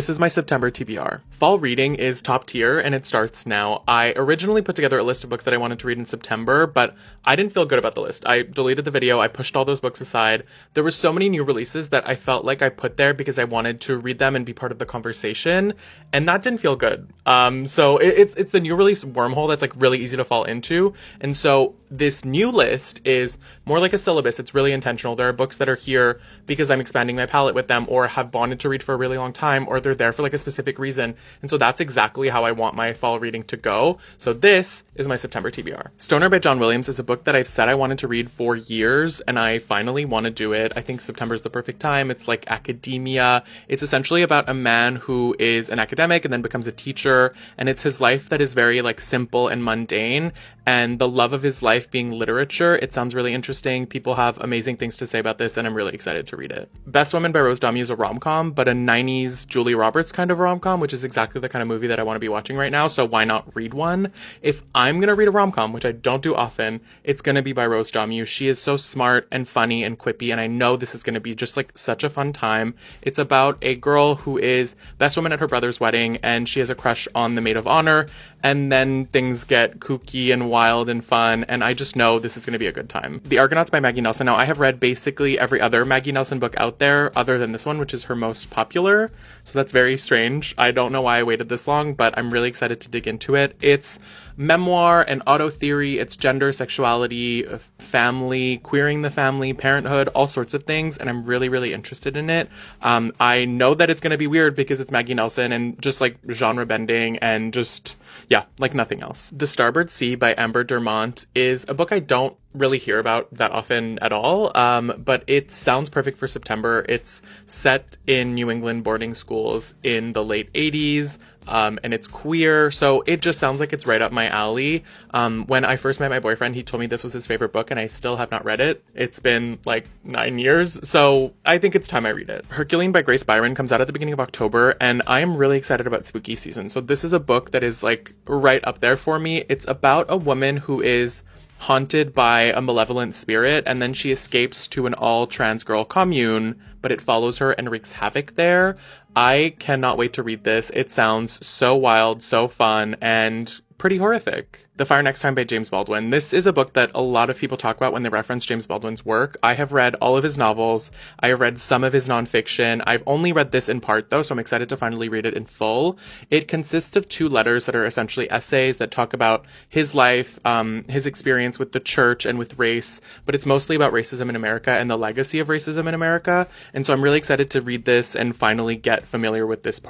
This is my September TBR. Fall reading is top tier and it starts now. I originally put together a list of books that I wanted to read in September, but I didn't feel good about the list. I deleted the video, I pushed all those books aside. There were so many new releases that I felt like I put there because I wanted to read them and be part of the conversation, and that didn't feel good. So it's the new release wormhole that's like really easy to fall into. And so this new list is more like a syllabus. It's really intentional. There are books that are here because I'm expanding my palette with them or have wanted to read for a really long time, or they're there for like a specific reason. And so that's exactly how I want my fall reading to go. So this is my September TBR. Stoner by John Williams is a book that I've said I wanted to read for years, and I finally want to do it. I think September is the perfect time. It's like academia. It's essentially about a man who is an academic and then becomes a teacher, and it's his life that is very like simple and mundane, and the love of his life being literature. It sounds really interesting. People have amazing things to say about this, and I'm really excited to read it. Best Woman by Rose Domu is a rom-com, but a 90s Julia Roberts kind of rom-com, which is exactly the kind of movie that I want to be watching right now, so why not read one? If I'm going to read a rom-com, which I don't do often, it's going to be by Rose Domu. She is so smart and funny and quippy, and I know this is going to be just like such a fun time. It's about a girl who is best woman at her brother's wedding, and she has a crush on the maid of honor, and then things get kooky and wild and fun, and I just know this is going to be a good time. The Argonauts by Maggie Nelson. Now, I have read basically every other Maggie Nelson book out there other than this one, which is her most popular, so that's very strange. I don't know why I waited this long, but I'm really excited to dig into it. It's memoir and auto theory. It's gender, sexuality, family, queering the family, parenthood, all sorts of things, and I'm really, really interested in it. I know that it's going to be weird because it's Maggie Nelson and just like genre bending and just, yeah, like nothing else. The Starboard Sea by Amber Dermont is a book I don't really hear about that often at all, but it sounds perfect for September. It's set in New England boarding schools in the late 80s, and it's queer, so it just sounds like it's right up my alley. When I first met my boyfriend, he told me this was his favorite book, and I still have not read it. It's been like 9 years, so I think it's time I read it. Herculean by Grace Byron comes out at the beginning of October, and I am really excited about spooky season. So this is a book that is like right up there for me. It's about a woman who is haunted by a malevolent spirit, and then she escapes to an all-trans girl commune, but it follows her and wreaks havoc there. I cannot wait to read this. It sounds so wild, so fun, and pretty horrific. The Fire Next Time by James Baldwin. This is a book that a lot of people talk about when they reference James Baldwin's work. I have read all of his novels. I have read some of his nonfiction. I've only read this in part though, so I'm excited to finally read it in full. It consists of 2 letters that are essentially essays that talk about his life, his experience with the church and with race, but it's mostly about racism in America and the legacy of racism in America. And so I'm really excited to read this and finally get familiar with this part.